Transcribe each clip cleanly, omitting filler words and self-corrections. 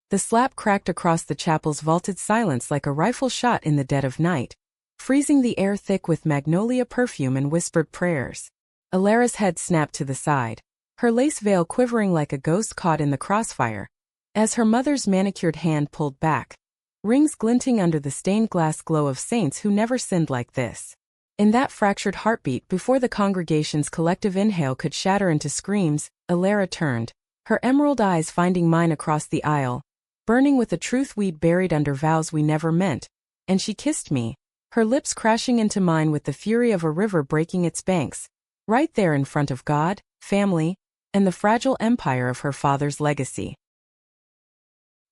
The slap cracked across the chapel's vaulted silence like a rifle shot in the dead of night, freezing the air thick with magnolia perfume and whispered prayers. Alara's head snapped to the side, her lace veil quivering like a ghost caught in the crossfire, as her mother's manicured hand pulled back, rings glinting under the stained glass glow of saints who never sinned like this. In that fractured heartbeat before the congregation's collective inhale could shatter into screams, Alara turned, her emerald eyes finding mine across the aisle, burning with a truth we'd buried under vows we never meant, and she kissed me, her lips crashing into mine with the fury of a river breaking its banks, right there in front of God, family, and the fragile empire of her father's legacy.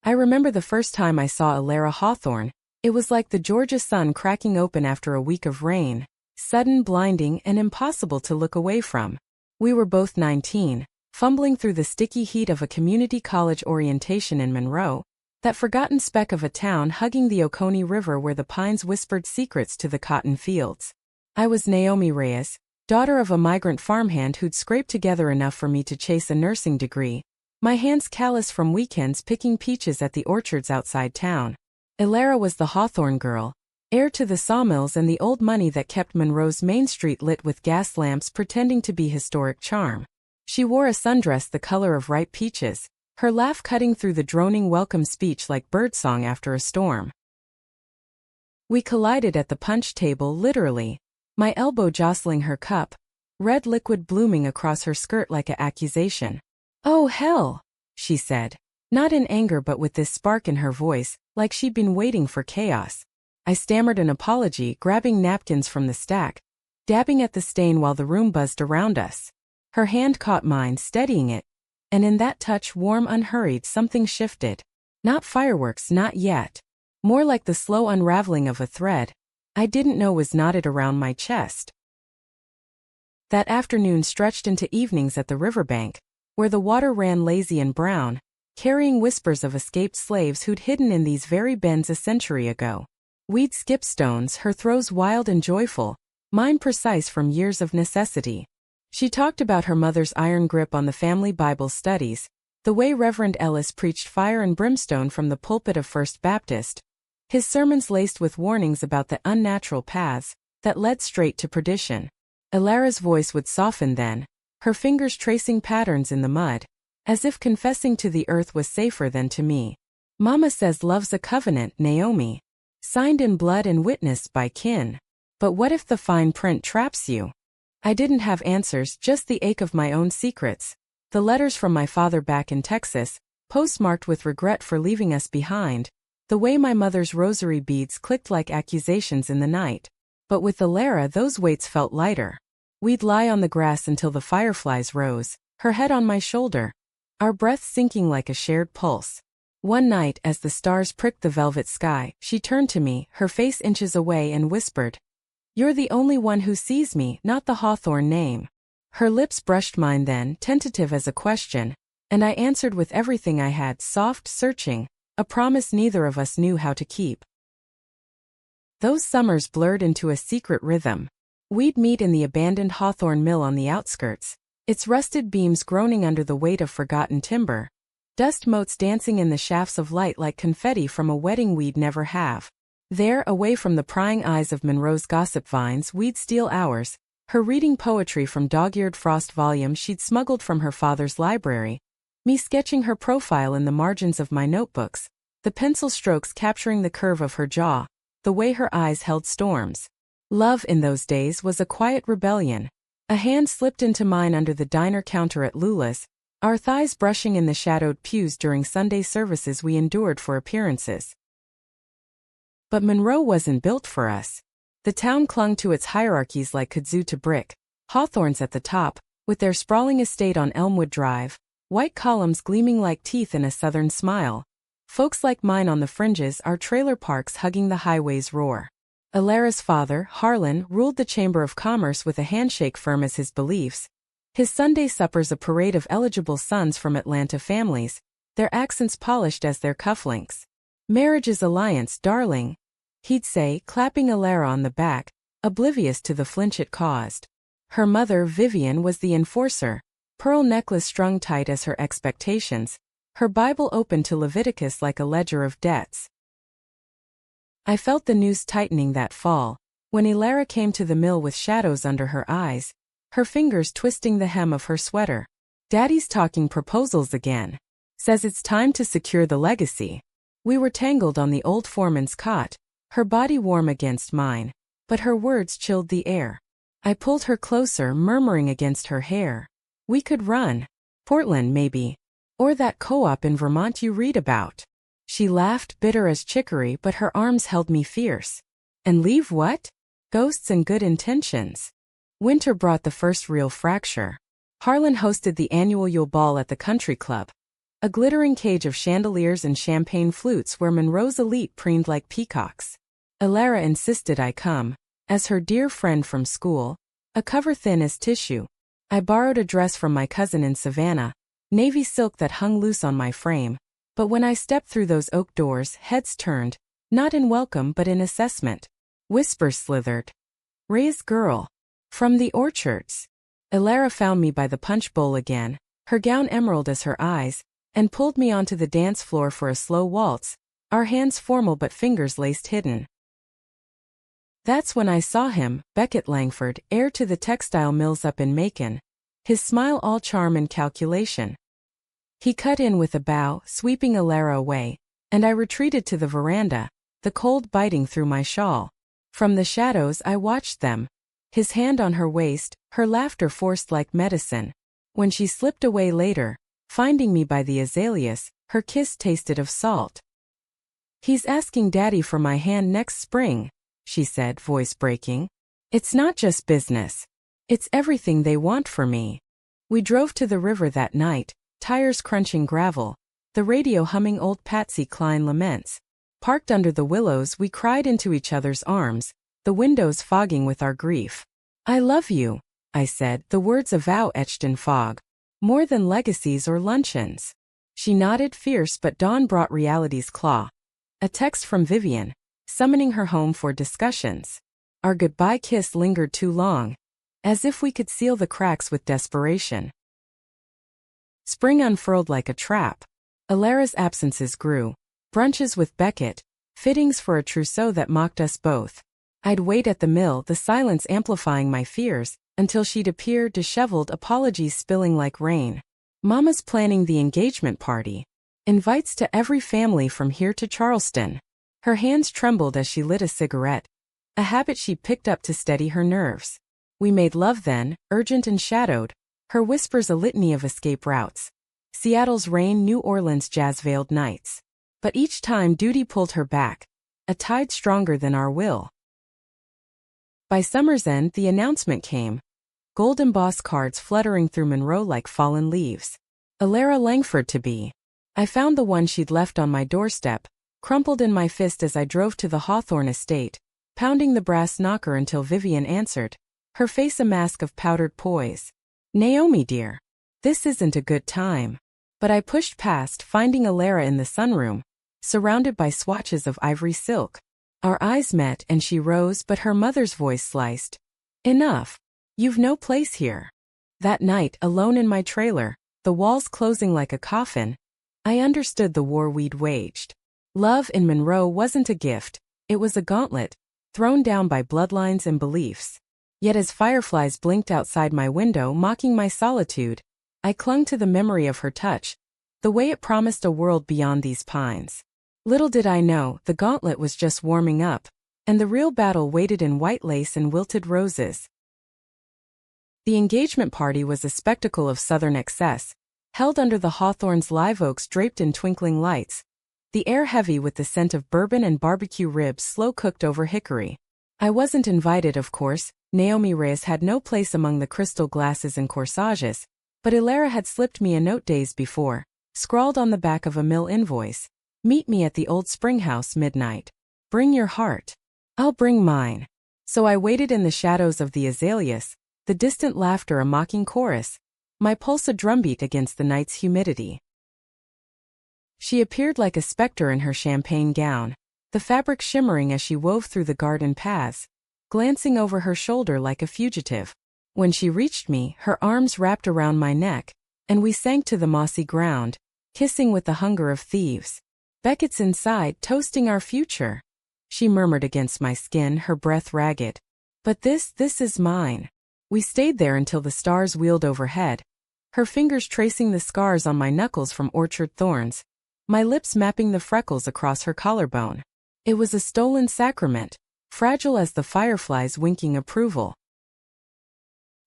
I remember the first time I saw Alara Hawthorne. It was like the Georgia sun cracking open after a week of rain, sudden, blinding, and impossible to look away from. We were both 19, fumbling through the sticky heat of a community college orientation in Monroe, that forgotten speck of a town hugging the Oconee River where the pines whispered secrets to the cotton fields. I was Naomi Reyes, daughter of a migrant farmhand who'd scraped together enough for me to chase a nursing degree, my hands callous from weekends picking peaches at the orchards outside town. Alara was the Hawthorne girl, heir to the sawmills and the old money that kept Monroe's Main Street lit with gas lamps pretending to be historic charm. She wore a sundress the color of ripe peaches, her laugh cutting through the droning welcome speech like birdsong after a storm. We collided at the punch table literally, my elbow jostling her cup, red liquid blooming across her skirt like an accusation. "Oh hell," she said, not in anger but with this spark in her voice, like she'd been waiting for chaos. I stammered an apology, grabbing napkins from the stack, dabbing at the stain while the room buzzed around us. Her hand caught mine, steadying it, and in that touch, warm, unhurried, something shifted. Not fireworks, not yet. More like the slow unraveling of a thread I didn't know was knotted around my chest. That afternoon stretched into evenings at the riverbank, where the water ran lazy and brown, carrying whispers of escaped slaves who'd hidden in these very bends a century ago. We'd skip stones, her throws wild and joyful, mine precise from years of necessity. She talked about her mother's iron grip on the family Bible studies, the way Reverend Ellis preached fire and brimstone from the pulpit of First Baptist, his sermons laced with warnings about the unnatural paths that led straight to perdition. Alara's voice would soften then, her fingers tracing patterns in the mud, as if confessing to the earth was safer than to me. "Mama says love's a covenant, Naomi, signed in blood and witnessed by kin. But what if the fine print traps you?" I didn't have answers, just the ache of my own secrets. The letters from my father back in Texas, postmarked with regret for leaving us behind. The way my mother's rosary beads clicked like accusations in the night. But with Alara those weights felt lighter. We'd lie on the grass until the fireflies rose, her head on my shoulder, our breaths sinking like a shared pulse. One night, as the stars pricked the velvet sky, she turned to me, her face inches away, and whispered, "You're the only one who sees me, not the Hawthorne name." Her lips brushed mine then, tentative as a question, and I answered with everything I had, soft, searching, a promise neither of us knew how to keep. Those summers blurred into a secret rhythm. We'd meet in the abandoned Hawthorne mill on the outskirts, its rusted beams groaning under the weight of forgotten timber, dust motes dancing in the shafts of light like confetti from a wedding we'd never have. There, away from the prying eyes of Monroe's gossip vines, we'd steal hours, her reading poetry from dog-eared frost volumes she'd smuggled from her father's library, me sketching her profile in the margins of my notebooks, the pencil strokes capturing the curve of her jaw, the way her eyes held storms. Love in those days was a quiet rebellion. A hand slipped into mine under the diner counter at Lula's, our thighs brushing in the shadowed pews during Sunday services we endured for appearances. But Monroe wasn't built for us. The town clung to its hierarchies like kudzu to brick, hawthorns at the top, with their sprawling estate on Elmwood Drive, white columns gleaming like teeth in a southern smile. Folks like mine on the fringes, our trailer parks hugging the highway's roar. Alara's father, Harlan, ruled the Chamber of Commerce with a handshake firm as his beliefs. His Sunday suppers a parade of eligible sons from Atlanta families, their accents polished as their cufflinks. "Marriage's alliance, darling," he'd say, clapping Alara on the back, oblivious to the flinch it caused. Her mother, Vivian, was the enforcer, pearl necklace strung tight as her expectations, her Bible open to Leviticus like a ledger of debts. I felt the noose tightening that fall, when Elara came to the mill with shadows under her eyes, her fingers twisting the hem of her sweater. Daddy's talking proposals again. Says it's time to secure the legacy. We were tangled on the old foreman's cot, her body warm against mine, but her words chilled the air. I pulled her closer, murmuring against her hair. We could run. Portland, maybe. Or that co-op in Vermont you read about. She laughed, bitter as chicory, but her arms held me fierce. And leave what? Ghosts and good intentions. Winter brought the first real fracture. Harlan hosted the annual Yule Ball at the country club. A glittering cage of chandeliers and champagne flutes where Monroe's elite preened like peacocks. Elara insisted I come, as her dear friend from school, a cover thin as tissue. I borrowed a dress from my cousin in Savannah, navy silk that hung loose on my frame, but when I stepped through those oak doors, heads turned, not in welcome but in assessment. Whispers slithered. Ray's girl. From the orchards. Elara found me by the punch bowl again, her gown emerald as her eyes, and pulled me onto the dance floor for a slow waltz, our hands formal but fingers laced hidden. That's when I saw him, Beckett Langford, heir to the textile mills up in Macon, his smile all charm and calculation. He cut in with a bow, sweeping Elara away, and I retreated to the veranda, the cold biting through my shawl. From the shadows I watched them, his hand on her waist, her laughter forced like medicine. When she slipped away later, finding me by the azaleas, her kiss tasted of salt. He's asking Daddy for my hand next spring, she said, voice breaking. It's not just business. It's everything they want for me. We drove to the river that night, tires crunching gravel, the radio humming old Patsy Cline laments. Parked under the willows we cried into each other's arms, the windows fogging with our grief. I love you, I said, the words a vow etched in fog. More than legacies or luncheons. She nodded, fierce, but dawn brought reality's claw. A text from Vivian, summoning her home for discussions. Our goodbye kiss lingered too long, as if we could seal the cracks with desperation. Spring unfurled like a trap. Elara's absences grew. Brunches with Beckett, fittings for a trousseau that mocked us both. I'd wait at the mill, the silence amplifying my fears, until she'd appear, disheveled, apologies spilling like rain. Mama's planning the engagement party. Invites to every family from here to Charleston. Her hands trembled as she lit a cigarette, a habit she picked up to steady her nerves. We made love then, urgent and shadowed, her whispers a litany of escape routes. Seattle's rain, New Orleans' jazz-veiled nights. But each time duty pulled her back, a tide stronger than our will. By summer's end the announcement came. Gold embossed cards fluttering through Monroe like fallen leaves. Elara Langford to be. I found the one she'd left on my doorstep, crumpled in my fist as I drove to the Hawthorne estate, pounding the brass knocker until Vivian answered, her face a mask of powdered poise. Naomi dear. This isn't a good time. But I pushed past, finding Elara in the sunroom, surrounded by swatches of ivory silk. Our eyes met and she rose, but her mother's voice sliced. Enough. You've no place here. That night, alone in my trailer, the walls closing like a coffin, I understood the war we'd waged. Love in Monroe wasn't a gift, it was a gauntlet, thrown down by bloodlines and beliefs. Yet as fireflies blinked outside my window mocking my solitude, I clung to the memory of her touch, the way it promised a world beyond these pines. Little did I know, the gauntlet was just warming up, and the real battle waited in white lace and wilted roses. The engagement party was a spectacle of southern excess, held under the Hawthorne's live oaks draped in twinkling lights, the air heavy with the scent of bourbon and barbecue ribs slow-cooked over hickory. I wasn't invited, of course. Naomi Reyes had no place among the crystal glasses and corsages, but Elara had slipped me a note days before, scrawled on the back of a mill invoice. Meet me at the old springhouse midnight. Bring your heart. I'll bring mine. So I waited in the shadows of the azaleas, the distant laughter a mocking chorus, my pulse a drumbeat against the night's humidity. She appeared like a specter in her champagne gown, the fabric shimmering as she wove through the garden paths, glancing over her shoulder like a fugitive. When she reached me, her arms wrapped around my neck, and we sank to the mossy ground, kissing with the hunger of thieves. Beckett's inside, toasting our future. She murmured against my skin, her breath ragged. But this is mine. We stayed there until the stars wheeled overhead, her fingers tracing the scars on my knuckles from orchard thorns, my lips mapping the freckles across her collarbone. It was a stolen sacrament, fragile as the fireflies winking approval.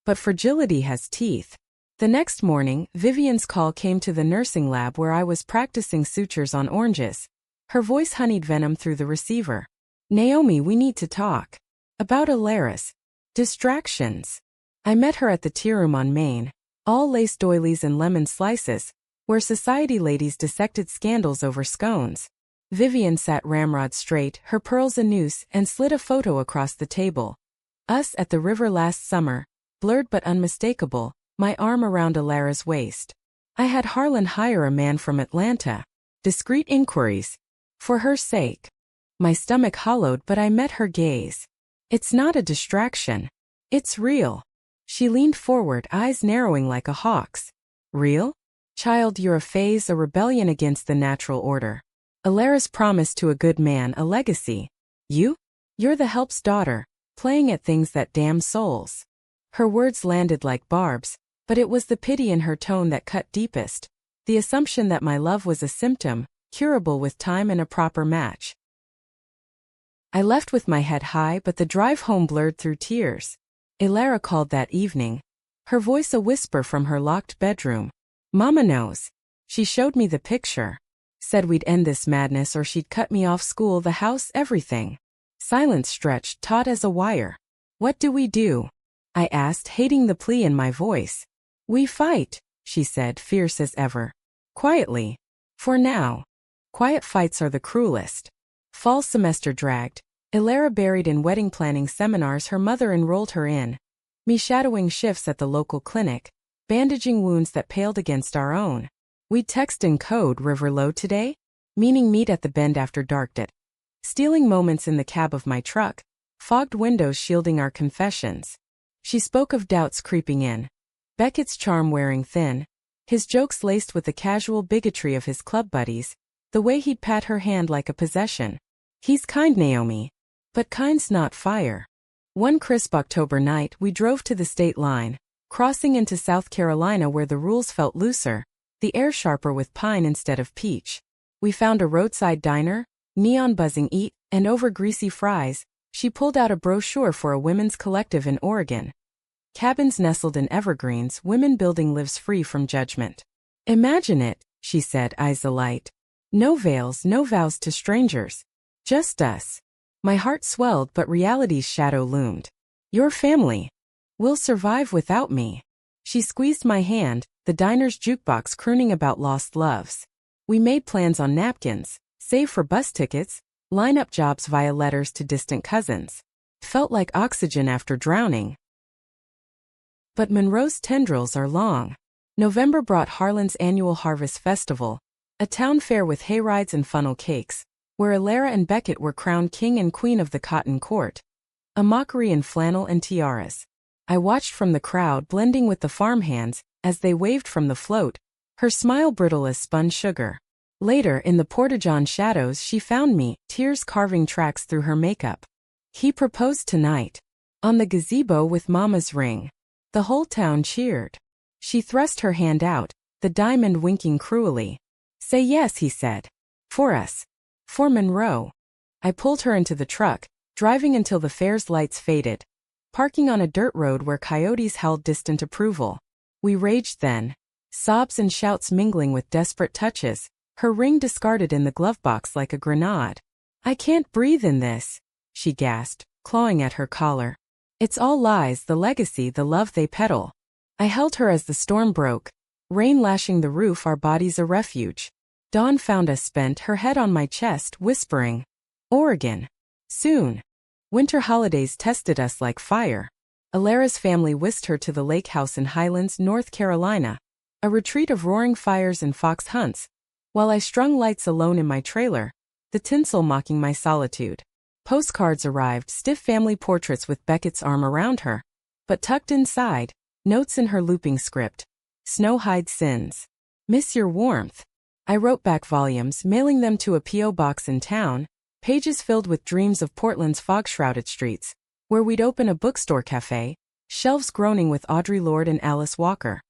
But fragility has teeth. The next morning, Vivian's call came to the nursing lab where I was practicing sutures on oranges. Her voice honeyed venom through the receiver. Naomi, we need to talk. About Alara's distractions. I met her at the tea room on Main, all lace doilies and lemon slices, where society ladies dissected scandals over scones. Vivian sat ramrod straight, her pearls a noose, and slid a photo across the table. Us at the river last summer, blurred but unmistakable, my arm around Alara's waist. I had Harlan hire a man from Atlanta. Discreet inquiries. For her sake. My stomach hollowed, but I met her gaze. It's not a distraction. It's real. She leaned forward, eyes narrowing like a hawk's. Real? Child, you're a phase, a rebellion against the natural order. Alara's promise to a good man, a legacy. You? You're the help's daughter, playing at things that damn souls. Her words landed like barbs, but it was the pity in her tone that cut deepest. The assumption that my love was a symptom, curable with time and a proper match. I left with my head high, but the drive home blurred through tears. Alara called that evening, her voice a whisper from her locked bedroom. Mama knows. She showed me the picture. Said we'd end this madness or she'd cut me off, school, the house, everything. Silence stretched, taut as a wire. What do we do? I asked, hating the plea in my voice. We fight, she said, fierce as ever. Quietly. For now. Quiet fights are the cruelest. Fall semester dragged. Alara buried in wedding planning seminars her mother enrolled her in. Me shadowing shifts at the local clinic, bandaging wounds that paled against our own. We'd text in code, River Low today? Meaning meet at the bend after dark. Stealing moments in the cab of my truck, fogged windows shielding our confessions. She spoke of doubts creeping in. Beckett's charm wearing thin, his jokes laced with the casual bigotry of his club buddies, the way he'd pat her hand like a possession. He's kind, Naomi. But kind's not fire. One crisp October night we drove to the state line, crossing into South Carolina where the rules felt looser, the air sharper with pine instead of peach. We found a roadside diner, neon buzzing eat, and over greasy fries, she pulled out a brochure for a women's collective in Oregon. Cabins nestled in evergreens, women building lives free from judgment. Imagine it, she said, eyes alight. No veils, no vows to strangers. Just us. My heart swelled, but reality's shadow loomed. Your family will survive without me. She squeezed my hand, the diner's jukebox crooning about lost loves. We made plans on napkins, save for bus tickets, line up jobs via letters to distant cousins. Felt like oxygen after drowning. But Monroe's tendrils are long. November brought Harlan's annual Harvest Festival, a town fair with hayrides and funnel cakes, where Alara and Beckett were crowned king and queen of the cotton court. A mockery in flannel and tiaras. I watched from the crowd, blending with the farmhands, as they waved from the float, her smile brittle as spun sugar. Later, in the porta-john shadows, she found me, tears carving tracks through her makeup. He proposed tonight. On the gazebo with Mama's ring. The whole town cheered. She thrust her hand out, the diamond winking cruelly. Say yes, he said. For us. For Monroe. I pulled her into the truck, driving until the fair's lights faded. Parking on a dirt road where coyotes howled distant approval. We raged then. Sobs and shouts mingling with desperate touches, her ring discarded in the glove box like a grenade. I can't breathe in this, she gasped, clawing at her collar. It's all lies, the legacy, the love they peddle. I held her as the storm broke, rain lashing the roof, our bodies a refuge. Dawn found us spent, her head on my chest, whispering, Oregon. Soon. Winter holidays tested us like fire. Alara's family whisked her to the lake house in Highlands, North Carolina, a retreat of roaring fires and fox hunts, while I strung lights alone in my trailer, the tinsel mocking my solitude. Postcards arrived, stiff family portraits with Beckett's arm around her, but tucked inside, notes in her looping script. Snow hide sins. Miss your warmth. I wrote back volumes, mailing them to a P.O. box in town, pages filled with dreams of Portland's fog-shrouded streets, where we'd open a bookstore cafe, shelves groaning with Audre Lorde and Alice Walker.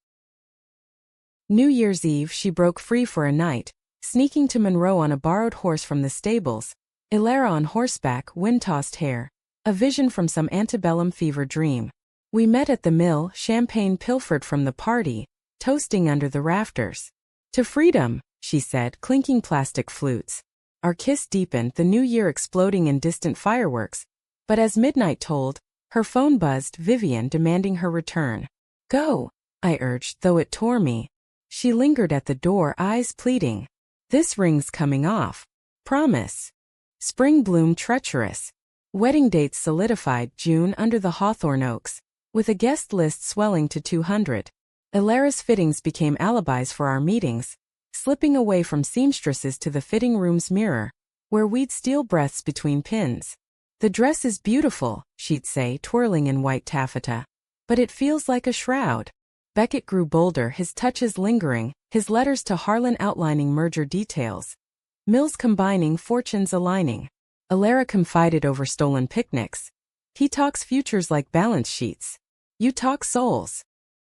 New Year's Eve she broke free for a night, sneaking to Monroe on a borrowed horse from the stables, Ilara on horseback, wind-tossed hair, a vision from some antebellum fever dream. We met at the mill, champagne pilfered from the party, toasting under the rafters. To freedom, she said, clinking plastic flutes. Our kiss deepened, the new year exploding in distant fireworks, but as midnight tolled, her phone buzzed, Vivian demanding her return. Go, I urged, though it tore me. She lingered at the door, eyes pleading. This ring's coming off. Promise. Spring bloom treacherous. Wedding dates solidified, June under the hawthorn oaks, with a guest list swelling to 200. Ilara's fittings became alibis for our meetings, slipping away from seamstresses to the fitting room's mirror, where we'd steal breaths between pins. The dress is beautiful, she'd say, twirling in white taffeta. But it feels like a shroud. Beckett grew bolder, his touches lingering, his letters to Harlan outlining merger details. Mills combining, fortunes aligning. Ilara confided over stolen picnics. He talks futures like balance sheets. You talk souls.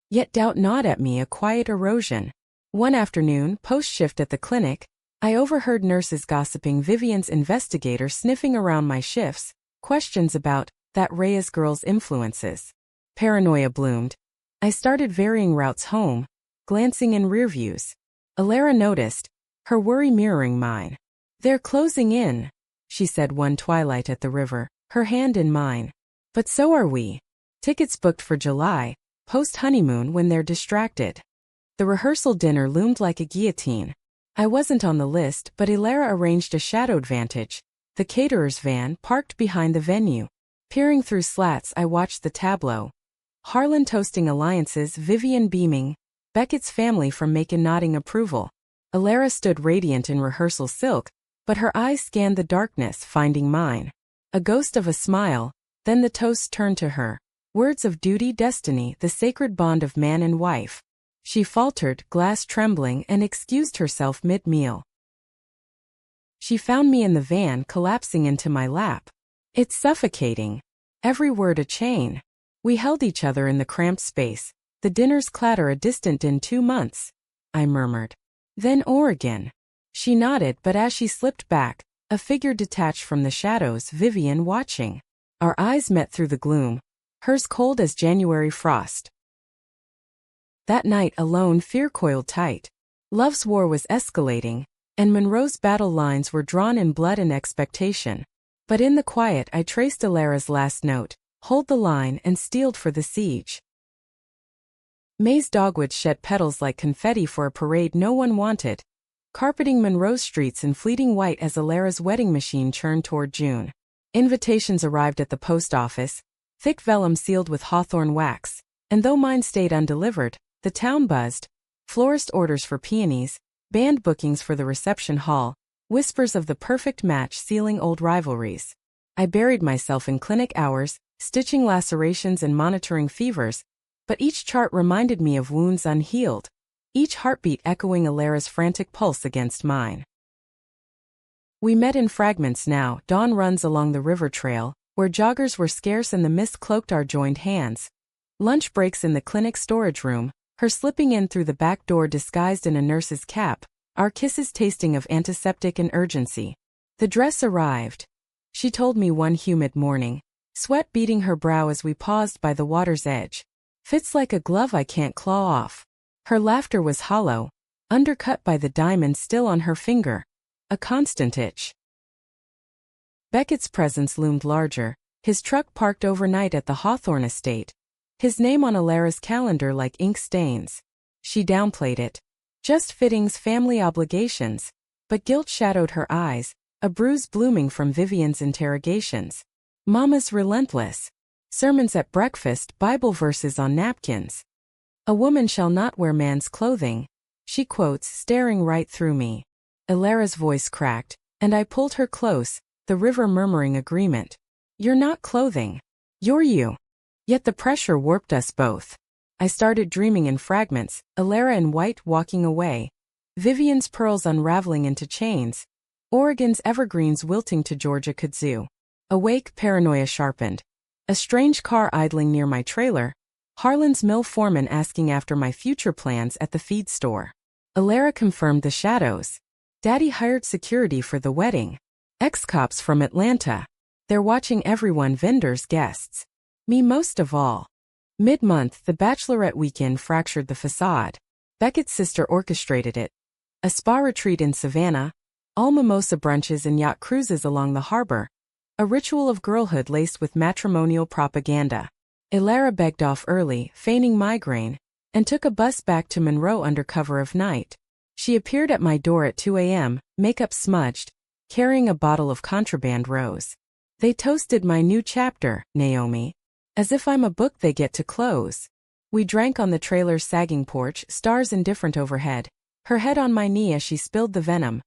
Yet doubt not at me, a quiet erosion. One afternoon, post-shift at the clinic, I overheard nurses gossiping, Vivian's investigator sniffing around my shifts, questions about that Reyes girl's influences. Paranoia bloomed. I started varying routes home, glancing in rearviews. Ilara noticed, her worry mirroring mine. They're closing in, she said one twilight at the river, her hand in mine. But so are we. Tickets booked for July, post-honeymoon when they're distracted. The rehearsal dinner loomed like a guillotine. I wasn't on the list, but Ilara arranged a shadowed vantage, the caterer's van parked behind the venue. Peering through slats, I watched the tableau. Harlan toasting alliances, Vivian beaming, Beckett's family from Macon nodding approval. Ilara stood radiant in rehearsal silk, but her eyes scanned the darkness, finding mine. A ghost of a smile, then the toast turned to her. Words of duty, destiny, the sacred bond of man and wife. She faltered, glass trembling, and excused herself mid-meal. She found me in the van, collapsing into my lap. It's suffocating. Every word a chain. We held each other in the cramped space. The dinner's clatter a distant in 2 months. I murmured. Then Oregon. She nodded, but as she slipped back, a figure detached from the shadows, Vivian watching. Our eyes met through the gloom, hers cold as January frost. That night alone, fear coiled tight. Love's war was escalating, and Monroe's battle lines were drawn in blood and expectation. But in the quiet I traced Ilara's last note, hold the line, and steeled for the siege. May's dogwoods shed petals like confetti for a parade no one wanted, carpeting Monroe's streets in fleeting white as Ilara's wedding machine churned toward June. Invitations arrived at the post office, thick vellum sealed with hawthorn wax, and though mine stayed undelivered, the town buzzed. Florist orders for peonies, band bookings for the reception hall, whispers of the perfect match sealing old rivalries. I buried myself in clinic hours, stitching lacerations and monitoring fevers, but each chart reminded me of wounds unhealed, each heartbeat echoing Ilara's frantic pulse against mine. We met in fragments now, dawn runs along the river trail, where joggers were scarce and the mist cloaked our joined hands. Lunch breaks in the clinic storage room, her slipping in through the back door disguised in a nurse's cap, our kisses tasting of antiseptic and urgency. The dress arrived. She told me one humid morning, sweat beading her brow as we paused by the water's edge. Fits like a glove I can't claw off. Her laughter was hollow, undercut by the diamond still on her finger. A constant itch. Beckett's presence loomed larger, his truck parked overnight at the Hawthorne estate, his name on Ilara's calendar like ink stains. She downplayed it. Just fittings, family obligations. But guilt shadowed her eyes, a bruise blooming from Vivian's interrogations. Mama's relentless. Sermons at breakfast, Bible verses on napkins. A woman shall not wear man's clothing, she quotes, staring right through me. Ilara's voice cracked, and I pulled her close, the river murmuring agreement. You're not clothing. You're you. Yet the pressure warped us both. I started dreaming in fragments, Ilara in white walking away, Vivian's pearls unraveling into chains, Oregon's evergreens wilting to Georgia kudzu. Awake, paranoia sharpened. A strange car idling near my trailer, Harlan's mill foreman asking after my future plans at the feed store. Alara confirmed the shadows. Daddy hired security for the wedding. Ex-cops from Atlanta. They're watching everyone, vendors, guests. Me most of all. Mid-month, the bachelorette weekend fractured the facade. Beckett's sister orchestrated it. A spa retreat in Savannah, all mimosa brunches and yacht cruises along the harbor. A ritual of girlhood laced with matrimonial propaganda. Alara begged off early, feigning migraine, and took a bus back to Monroe under cover of night. She appeared at my door at 2 a.m., makeup smudged, carrying a bottle of contraband rose. They toasted my new chapter, Naomi. As if I'm a book they get to close. We drank on the trailer's sagging porch, stars indifferent overhead. Her head on my knee as she spilled the venom.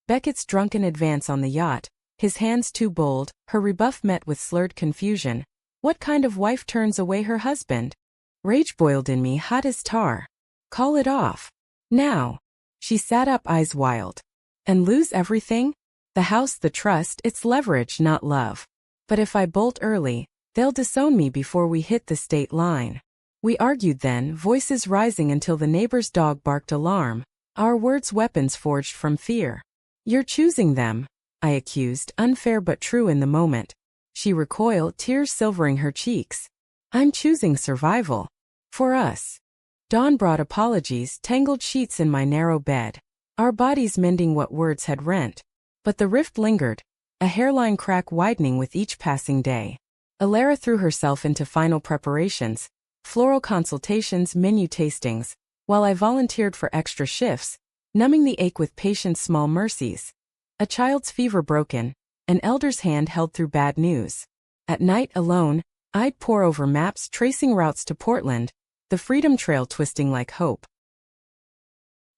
Beckett's drunken advance on the yacht, his hands too bold, her rebuff met with slurred confusion. What kind of wife turns away her husband? Rage boiled in me, hot as tar. Call it off. Now. She sat up, eyes wild. And lose everything? The house, the trust, it's leverage, not love. But if I bolt early, they'll disown me before we hit the state line. We argued then, voices rising until the neighbor's dog barked alarm, our words weapons forged from fear. You're choosing them, I accused, unfair but true in the moment. She recoiled, tears silvering her cheeks. I'm choosing survival. For us. Dawn brought apologies, tangled sheets in my narrow bed. Our bodies mending what words had rent. But the rift lingered, a hairline crack widening with each passing day. Alara threw herself into final preparations, floral consultations, menu tastings, while I volunteered for extra shifts, numbing the ache with patience, small mercies. A child's fever broken, an elder's hand held through bad news. At night, alone, I'd pore over maps tracing routes to Portland, the Freedom Trail twisting like hope.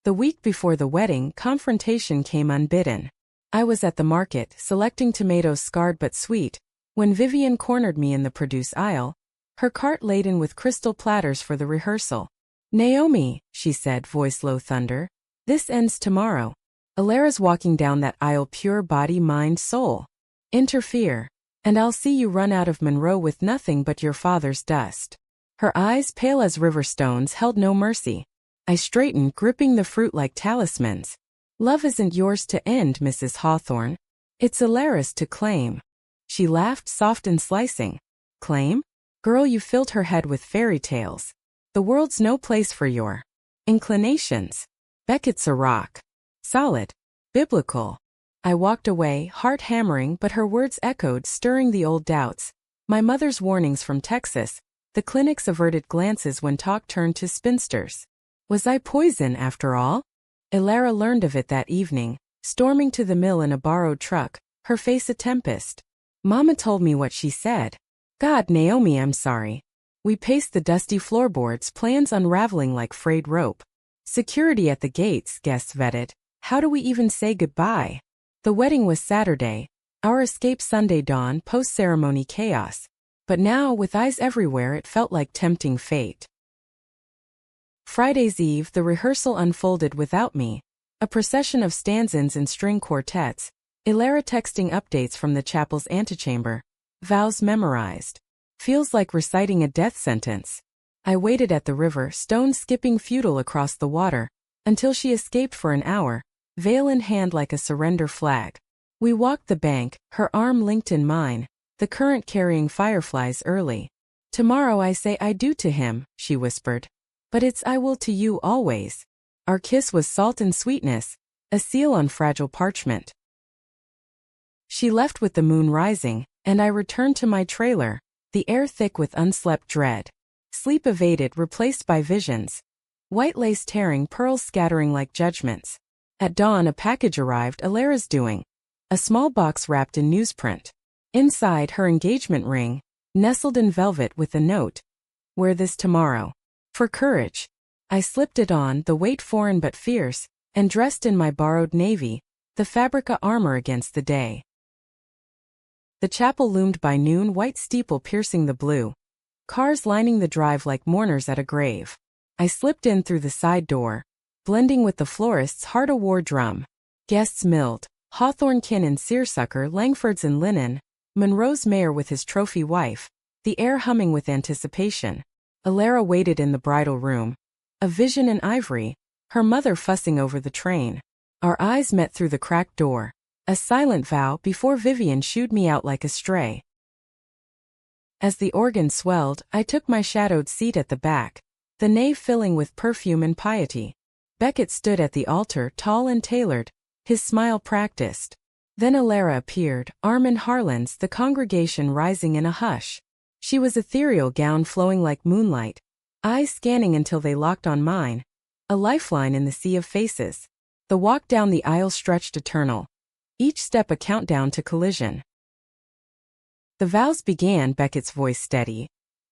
The week before the wedding, confrontation came unbidden. I was at the market, selecting tomatoes scarred but sweet, when Vivian cornered me in the produce aisle, her cart laden with crystal platters for the rehearsal. Naomi, she said, voice low thunder, this ends tomorrow. Alara's walking down that aisle, pure body, mind, soul. Interfere, and I'll see you run out of Monroe with nothing but your father's dust. Her eyes, pale as river stones, held no mercy. I straightened, gripping the fruit like talismans. Love isn't yours to end, Mrs. Hawthorne. It's Alara's to claim. She laughed, soft and slicing. Claim? Girl, you filled her head with fairy tales. The world's no place for your inclinations. Beckett's a rock. Solid. Biblical. I walked away, heart hammering, but her words echoed, stirring the old doubts. My mother's warnings from Texas, the clinic's averted glances when talk turned to spinsters. Was I poison after all? Alara learned of it that evening, storming to the mill in a borrowed truck, her face a tempest. Mama told me what she said. God, Naomi, I'm sorry. We paced the dusty floorboards, plans unraveling like frayed rope. Security at the gates, guests vetted. How do we even say goodbye? The wedding was Saturday, our escape Sunday dawn, post-ceremony chaos. But now, with eyes everywhere, it felt like tempting fate. Friday's eve, the rehearsal unfolded without me. A procession of stanzas and string quartets. Alara texting updates from the chapel's antechamber. Vows memorized. Feels like reciting a death sentence. I waited at the river, stones skipping futile across the water, until she escaped for an hour, veil in hand like a surrender flag. We walked the bank, her arm linked in mine, the current carrying fireflies early. Tomorrow I say I do to him, she whispered. But it's I will to you always. Our kiss was salt and sweetness, a seal on fragile parchment. She left with the moon rising, and I returned to my trailer, the air thick with unslept dread. Sleep evaded, replaced by visions. White lace tearing, pearls scattering like judgments. At dawn a package arrived, Alara's doing. A small box wrapped in newsprint. Inside, her engagement ring, nestled in velvet with a note. Wear this tomorrow. For courage. I slipped it on, the weight foreign but fierce, and dressed in my borrowed navy, the fabrica armor against the day. The chapel loomed by noon, white steeple piercing the blue. Cars lining the drive like mourners at a grave. I slipped in through the side door, blending with the florist's heart of war drum. Guests milled, Hawthorne kin and seersucker, Langfords in linen, Monroe's mayor with his trophy wife, the air humming with anticipation. Alara waited in the bridal room, a vision in ivory, her mother fussing over the train. Our eyes met through the cracked door, a silent vow before Vivian shooed me out like a stray. As the organ swelled, I took my shadowed seat at the back, the nave filling with perfume and piety. Beckett stood at the altar, tall and tailored, his smile practiced. Then Alara appeared, arm in Harlan's, the congregation rising in a hush. She was ethereal, gown flowing like moonlight, eyes scanning until they locked on mine, a lifeline in the sea of faces. The walk down the aisle stretched eternal, each step a countdown to collision. The vows began, Beckett's voice steady.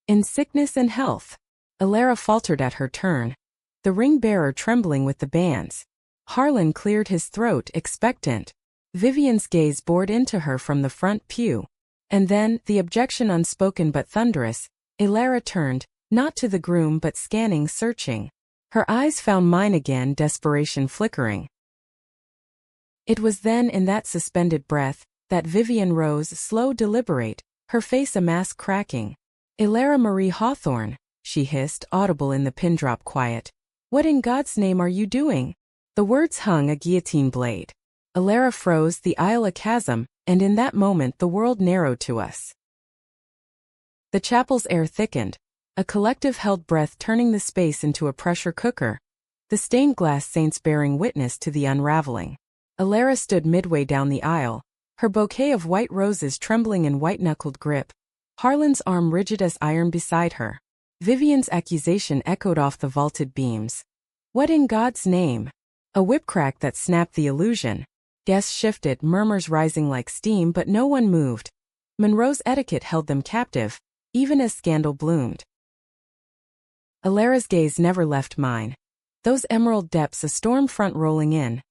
In sickness and health. Alara faltered at her turn, the ring-bearer trembling with the bands. Harlan cleared his throat, expectant. Vivian's gaze bored into her from the front pew. And then, the objection unspoken but thunderous, Alara turned, not to the groom but scanning, searching. Her eyes found mine again, desperation flickering. It was then, in that suspended breath, that Vivian rose, slow, deliberate, her face a mask cracking. Alara Marie Hawthorne, she hissed, audible in the pin-drop quiet. What in God's name are you doing? The words hung a guillotine blade. Alara froze, the aisle a chasm, and in that moment the world narrowed to us. The chapel's air thickened, a collective held breath turning the space into a pressure cooker, the stained glass saints bearing witness to the unraveling. Alara stood midway down the aisle, her bouquet of white roses trembling in white-knuckled grip, Harlan's arm rigid as iron beside her. Vivian's accusation echoed off the vaulted beams. What in God's name? A whip crack that snapped the illusion. Guests shifted, murmurs rising like steam, but no one moved. Monroe's etiquette held them captive, even as scandal bloomed. Alara's gaze never left mine. Those emerald depths, a storm front rolling in,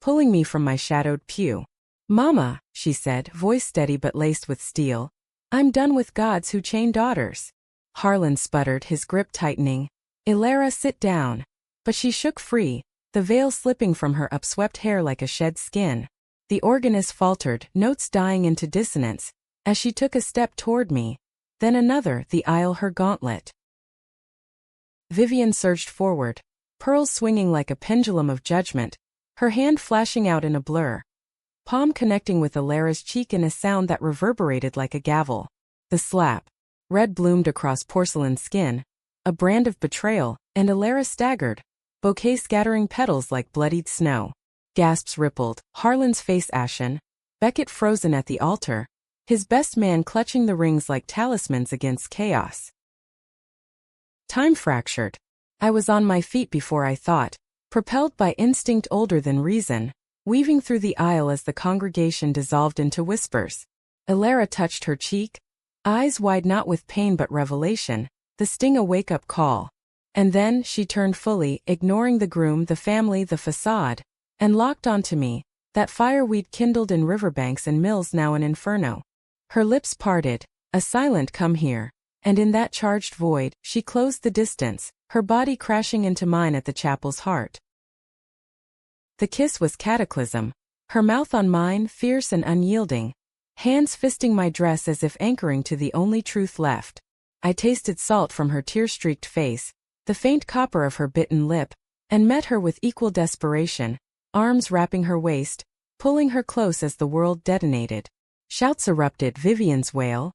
pulling me from my shadowed pew. Mama, she said, voice steady but laced with steel, I'm done with gods who chain daughters. Harlan sputtered, his grip tightening. Alara, sit down. But she shook free, the veil slipping from her upswept hair like a shed skin. The organist faltered, notes dying into dissonance, as she took a step toward me, then another, the aisle her gauntlet. Vivian surged forward, pearls swinging like a pendulum of judgment, her hand flashing out in a blur, palm connecting with Alara's cheek in a sound that reverberated like a gavel. The slap. Red bloomed across porcelain skin, a brand of betrayal, and Alara staggered, bouquet scattering petals like bloodied snow. Gasps rippled, Harlan's face ashen, Beckett frozen at the altar, his best man clutching the rings like talismans against chaos. Time fractured. I was on my feet before I thought, propelled by instinct older than reason, weaving through the aisle as the congregation dissolved into whispers. Alara touched her cheek, eyes wide not with pain but revelation, the sting a wake-up call. And then she turned fully, ignoring the groom, the family, the facade, and locked onto me, that fire we'd kindled in riverbanks and mills now an inferno. Her lips parted, a silent come here, and in that charged void, she closed the distance, her body crashing into mine at the chapel's heart. The kiss was cataclysm, her mouth on mine, fierce and unyielding, hands fisting my dress as if anchoring to the only truth left. I tasted salt from her tear-streaked face, the faint copper of her bitten lip, and met her with equal desperation, arms wrapping her waist, pulling her close as the world detonated. Shouts erupted, Vivian's wail.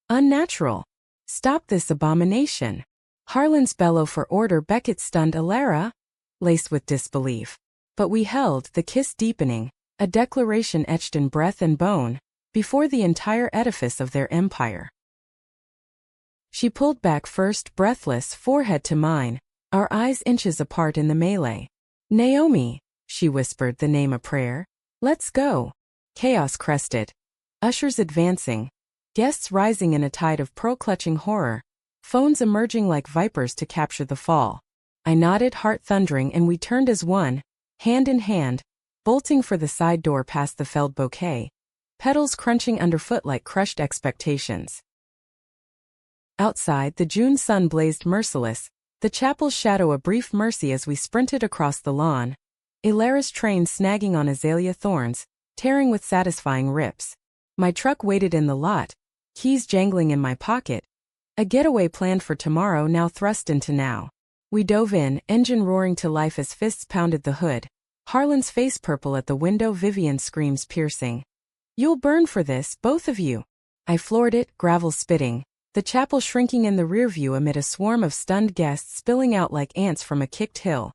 Unnatural. Stop this abomination. Harlan's bellow for order, Beckett stunned Alara, laced with disbelief. But we held, the kiss deepening, a declaration etched in breath and bone, before the entire edifice of their empire. She pulled back first, breathless, forehead to mine, our eyes inches apart in the melee. Naomi, she whispered, the name a prayer. Let's go. Chaos crested. Ushers advancing. Guests rising in a tide of pearl-clutching horror. Phones emerging like vipers to capture the fall. I nodded, heart thundering, and we turned as one, hand in hand, bolting for the side door past the felled bouquet, petals crunching underfoot like crushed expectations. Outside, the June sun blazed merciless, The chapels shadow a brief mercy as we sprinted across the lawn. Ilara's train snagging on azalea thorns, tearing with satisfying rips. My truck waited in the lot, keys jangling in my pocket. A getaway planned for tomorrow now thrust into now. We dove in, engine roaring to life as fists pounded the hood. Harlan's face purple at the window, Vivian's screams piercing. "You'll burn for this, both of you." I floored it, gravel spitting. The chapel shrinking in the rearview amid a swarm of stunned guests spilling out like ants from a kicked hill.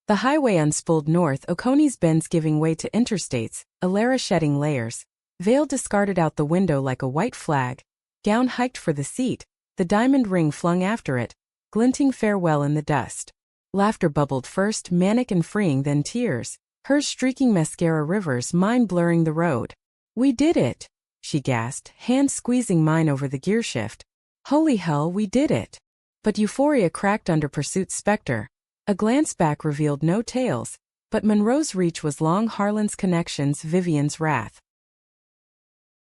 The highway unspooled north, Oconee's bends giving way to interstates, Ilara shedding layers. Veil discarded out the window like a white flag. Gown hiked for the seat, the diamond ring flung after it, glinting farewell in the dust. Laughter bubbled first, manic and freeing, then tears. Hers streaking mascara rivers, mine blurring the road. "We did it," she gasped, hands squeezing mine over the gearshift. "Holy hell, we did it." But euphoria cracked under pursuit's specter. A glance back revealed no tails, but Monroe's reach was long, Harlan's connections, Vivian's wrath.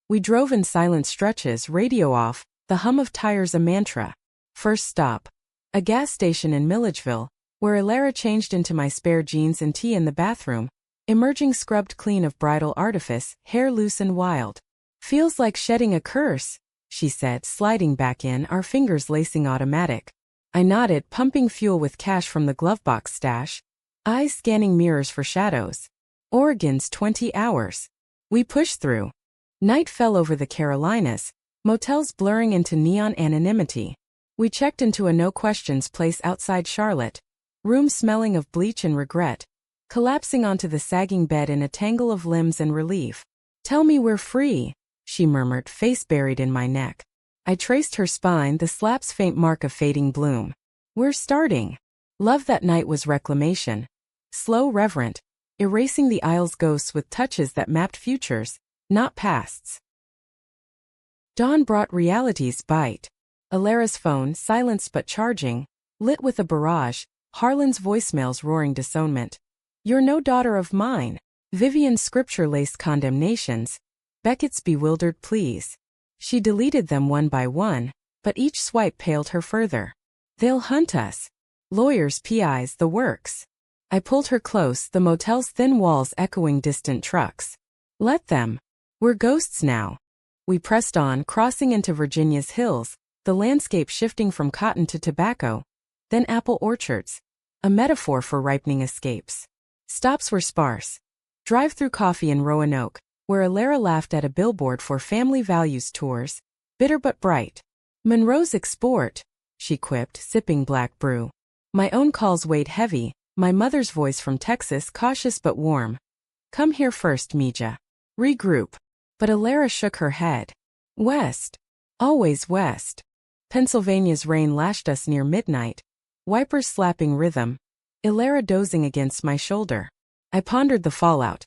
We drove in silent stretches, radio off, the hum of tires a mantra. First stop. A gas station in Milledgeville, where Ilara changed into my spare jeans and tee in the bathroom, emerging scrubbed clean of bridal artifice, hair loose and wild. "Feels like shedding a curse," she said, sliding back in, our fingers lacing automatic. I nodded, pumping fuel with cash from the glovebox stash, eyes scanning mirrors for shadows. Oregon's 20 hours. We pushed through. Night fell over the Carolinas, motels blurring into neon anonymity. We checked into a no-questions place outside Charlotte, room smelling of bleach and regret, collapsing onto the sagging bed in a tangle of limbs and relief. "Tell me we're free," she murmured, face buried in my neck. I traced her spine, the slap's faint mark of fading bloom. "We're starting." Love that night was reclamation. Slow, reverent, erasing the aisle's ghosts with touches that mapped futures, not pasts. Dawn brought reality's bite. Ilara's phone, silenced but charging, lit with a barrage, Harlan's voicemails roaring disownment. "You're no daughter of mine." Vivian's scripture-laced condemnations. Beckett's bewildered pleas. She deleted them one by one, but each swipe paled her further. "They'll hunt us. Lawyers, PIs, the works." I pulled her close, the motel's thin walls echoing distant trucks. "Let them. We're ghosts now." We pressed on, crossing into Virginia's hills, the landscape shifting from cotton to tobacco, then apple orchards, a metaphor for ripening escapes. Stops were sparse. Drive-through coffee in Roanoke, where Ilara laughed at a billboard for family values tours, bitter but bright. "Monroe's export," she quipped, sipping black brew. My own calls weighed heavy, my mother's voice from Texas cautious but warm. "Come here first, Mija. Regroup." But Ilara shook her head. "West. Always west." Pennsylvania's rain lashed us near midnight, wipers slapping rhythm, Ilara dozing against my shoulder. I pondered the fallout.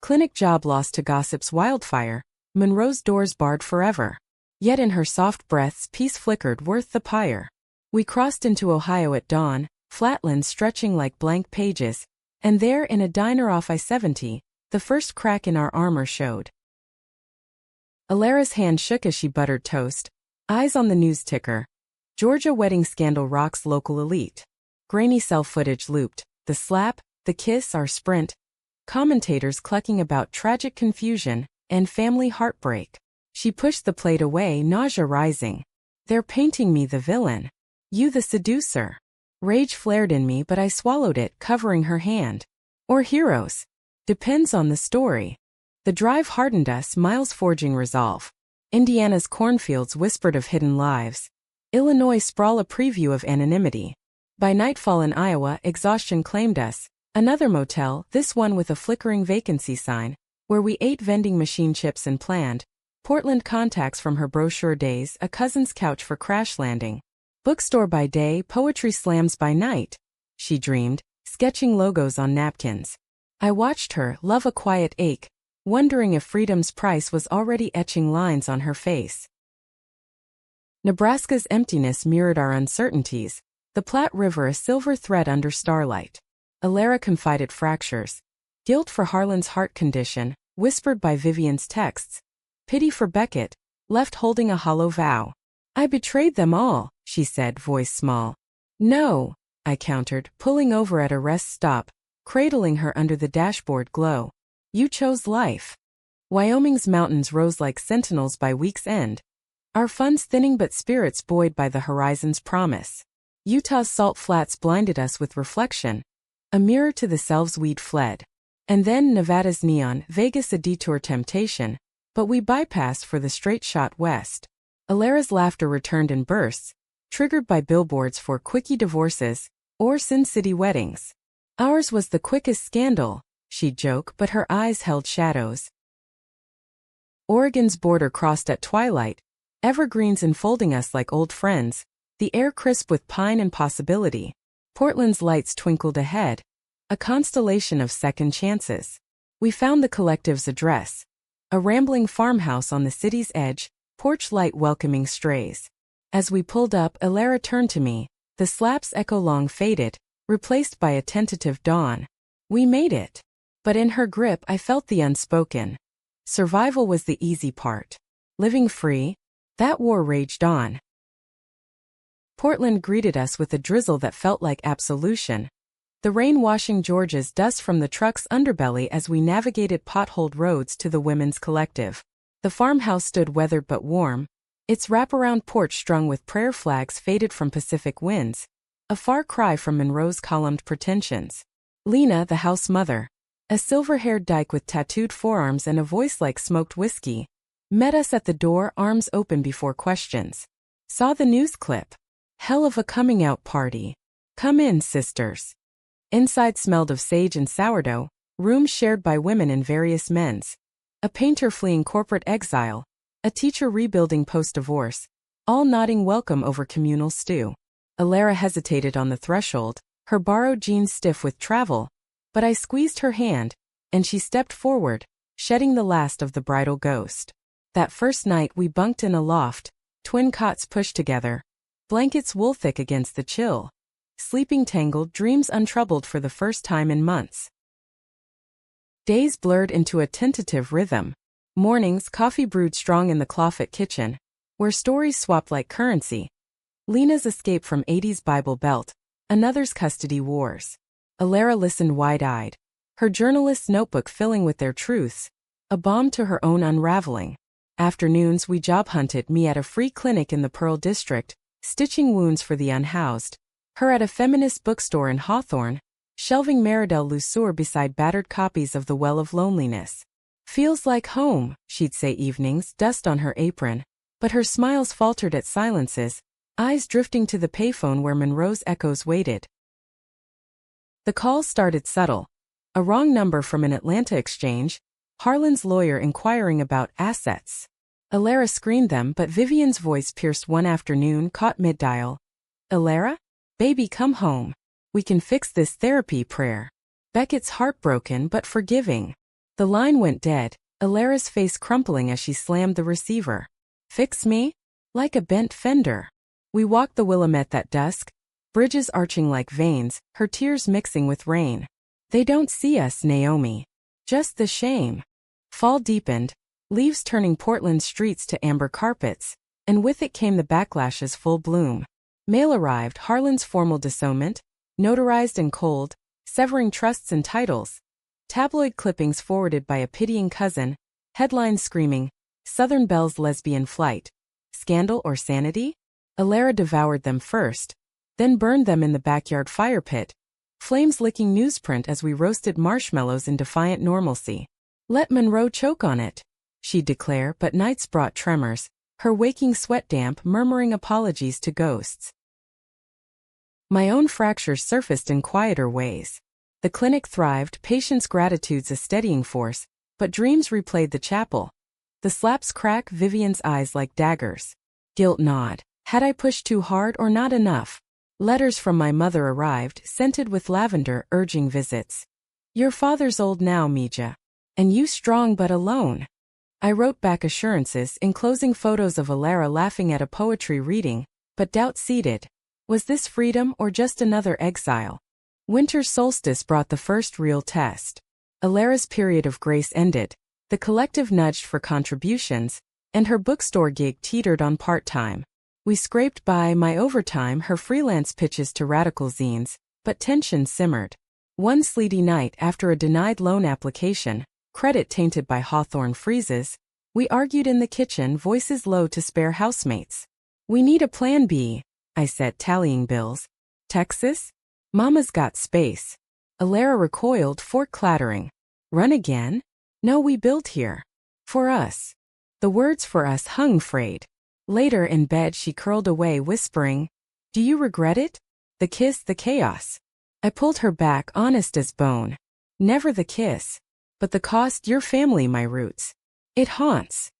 Clinic job lost to gossip's wildfire, Monroe's doors barred forever. Yet in her soft breaths peace flickered, worth the pyre. We crossed into Ohio at dawn, flatlands stretching like blank pages, and there in a diner off I-70, the first crack in our armor showed. Ilara's hand shook as she buttered toast, eyes on the news ticker. Georgia wedding scandal rocks local elite. Grainy cell footage looped, the slap, the kiss, our sprint. Commentators clucking about tragic confusion and family heartbreak. She pushed the plate away, nausea rising. "They're painting me the villain. You the seducer." Rage flared in me, but I swallowed it, covering her hand. "Or heroes. Depends on the story." The drive hardened us, miles forging resolve. Indiana's cornfields whispered of hidden lives. Illinois sprawl a preview of anonymity. By nightfall in Iowa, exhaustion claimed us. Another motel, this one with a flickering vacancy sign, where we ate vending machine chips and planned. Portland contacts from her brochure days, a cousin's couch for crash landing. Bookstore by day, poetry slams by night. She dreamed, sketching logos on napkins. I watched her, love a quiet ache, wondering if freedom's price was already etching lines on her face. Nebraska's emptiness mirrored our uncertainties, the Platte River a silver thread under starlight. Ilara confided fractures. Guilt for Harlan's heart condition, whispered by Vivian's texts. Pity for Beckett, left holding a hollow vow. "I betrayed them all," she said, voice small. No, I countered, pulling over at a rest stop, cradling her under the dashboard glow. You chose life. Wyoming's mountains rose like sentinels by week's end. Our funds thinning but spirits buoyed by the horizon's promise. Utah's salt flats blinded us with reflection. A mirror to the selves we'd fled. And then Nevada's neon, Vegas a detour temptation, but we bypassed for the straight shot west. Alara's laughter returned in bursts, triggered by billboards for quickie divorces or Sin City weddings. Ours was the quickest scandal, she'd joke, but her eyes held shadows. Oregon's border crossed at twilight, evergreens enfolding us like old friends, the air crisp with pine and possibility. Portland's lights twinkled ahead, a constellation of second chances. We found the collective's address, a rambling farmhouse on the city's edge, porch light welcoming strays. As we pulled up, Alara turned to me, the slap's echo long faded, replaced by a tentative dawn. We made it. But in her grip I felt the unspoken. Survival was the easy part. Living free, that war raged on. Portland greeted us with a drizzle that felt like absolution. The rain washing Georgia's dust from the truck's underbelly as we navigated potholed roads to the women's collective. The farmhouse stood weathered but warm, its wraparound porch strung with prayer flags faded from Pacific winds, a far cry from Monroe's columned pretensions. Lena, the house mother, a silver-haired dyke with tattooed forearms and a voice like smoked whiskey, met us at the door, arms open before questions. Saw the news clip. Hell of a coming-out party. Come in, sisters. Inside smelled of sage and sourdough, rooms shared by women in various men's. A painter fleeing corporate exile, a teacher rebuilding post-divorce, all nodding welcome over communal stew. Alara hesitated on the threshold, her borrowed jeans stiff with travel, but I squeezed her hand, and she stepped forward, shedding the last of the bridal ghost. That first night we bunked in a loft, twin cots pushed together, blankets wool-thick against the chill. Sleeping tangled, dreams untroubled for the first time in months. Days blurred into a tentative rhythm. Mornings, coffee brewed strong in the Clawfoot kitchen, where stories swapped like currency. Lena's escape from 80s Bible Belt, another's custody wars. Alara listened wide-eyed, her journalist's notebook filling with their truths, a balm to her own unraveling. Afternoons we job hunted, me at a free clinic in the Pearl District, stitching wounds for the unhoused, her at a feminist bookstore in Hawthorne, shelving Meridel Lusure beside battered copies of The Well of Loneliness. Feels like home, she'd say evenings, dust on her apron, but her smiles faltered at silences, eyes drifting to the payphone where Monroe's echoes waited. The calls started subtle. A wrong number from an Atlanta exchange, Harlan's lawyer inquiring about assets. Alara screened them, but Vivian's voice pierced one afternoon, caught mid-dial. Alara? Baby, come home. We can fix this therapy prayer. Beckett's heartbroken but forgiving. The line went dead, Alara's face crumpling as she slammed the receiver. Fix me? Like a bent fender. We walked the Willamette that dusk, bridges arching like veins, her tears mixing with rain. They don't see us, Naomi. Just the shame. Fall deepened, leaves turning Portland's streets to amber carpets, and with it came the backlash's full bloom. Mail arrived, Harlan's formal disownment, notarized and cold, severing trusts and titles. Tabloid clippings forwarded by a pitying cousin, headlines screaming, Southern Belle's lesbian flight. Scandal or sanity? Alara devoured them first, then burned them in the backyard fire pit, flames licking newsprint as we roasted marshmallows in defiant normalcy. Let Monroe choke on it, she'd declare, but nights brought tremors, her waking sweat damp murmuring apologies to ghosts. My own fractures surfaced in quieter ways. The clinic thrived, patience gratitude's a steadying force, but dreams replayed the chapel. The slaps crack, Vivian's eyes like daggers. Guilt gnawed. Had I pushed too hard or not enough? Letters from my mother arrived, scented with lavender, urging visits. Your father's old now, Mija. And you strong but alone. I wrote back assurances, enclosing photos of Alara laughing at a poetry reading, but doubt seeded. Was this freedom or just another exile? Winter's solstice brought the first real test. Alara's period of grace ended, the collective nudged for contributions, and her bookstore gig teetered on part-time. We scraped by my overtime, her freelance pitches to radical zines, but tension simmered. One sleety night after a denied loan application, credit tainted by Hawthorne freezes, we argued in the kitchen, voices low to spare housemates. We need a plan B, I said, tallying bills. Texas? Mama's got space. Alara recoiled, fork clattering. Run again? No, we build here. For us. The words for us hung frayed. Later in bed she curled away, whispering, Do you regret it? The kiss, the chaos. I pulled her back, honest as bone. Never the kiss. But the cost, your family, my roots. It haunts.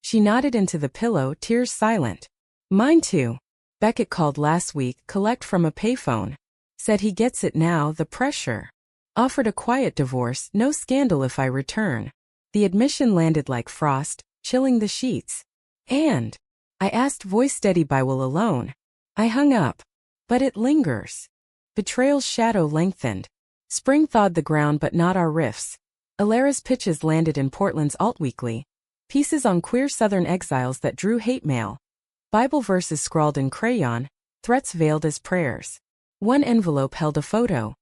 She nodded into the pillow, tears silent. Mine too. Beckett called last week, collect from a payphone. Said he gets it now, the pressure. Offered a quiet divorce, no scandal if I return. The admission landed like frost, chilling the sheets. And I asked, voice steady by will alone. I hung up. But it lingers. Betrayal's shadow lengthened. Spring thawed the ground but not our riffs. Alara's pitches landed in Portland's Alt Weekly. Pieces on queer Southern exiles that drew hate mail. Bible verses scrawled in crayon, threats veiled as prayers. One envelope held a photo.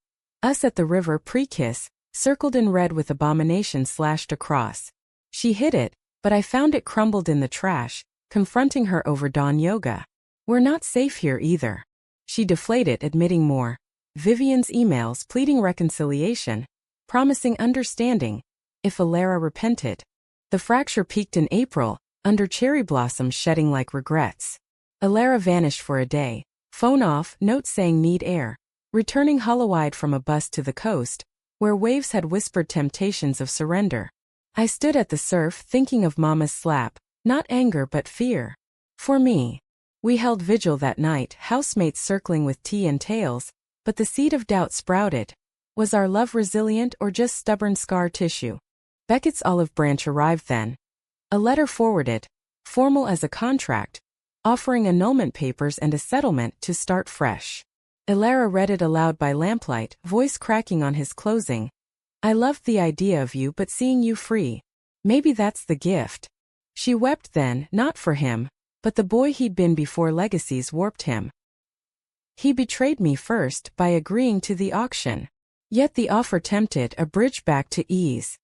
Us at the river pre-kiss, circled in red with abomination slashed across. She hid it, but I found it crumbled in the trash, confronting her over dawn yoga. We're not safe here either. She deflated, admitting more. Vivian's emails pleading reconciliation, promising understanding, if Alara repented. The fracture peaked in April, under cherry blossoms shedding like regrets. Alara vanished for a day, phone off, note saying need air, returning hollow-eyed from a bus to the coast, where waves had whispered temptations of surrender. I stood at the surf thinking of Mama's slap, not anger but fear. For me. We held vigil that night, housemates circling with tea and tales, but the seed of doubt sprouted. Was our love resilient or just stubborn scar tissue? Beckett's olive branch arrived then. A letter forwarded, formal as a contract, offering annulment papers and a settlement to start fresh. Alara read it aloud by lamplight, voice cracking on his closing. I loved the idea of you, but seeing you free. Maybe that's the gift. She wept then, not for him, but the boy he'd been before legacies warped him. He betrayed me first by agreeing to the auction. Yet the offer tempted, a bridge back to ease.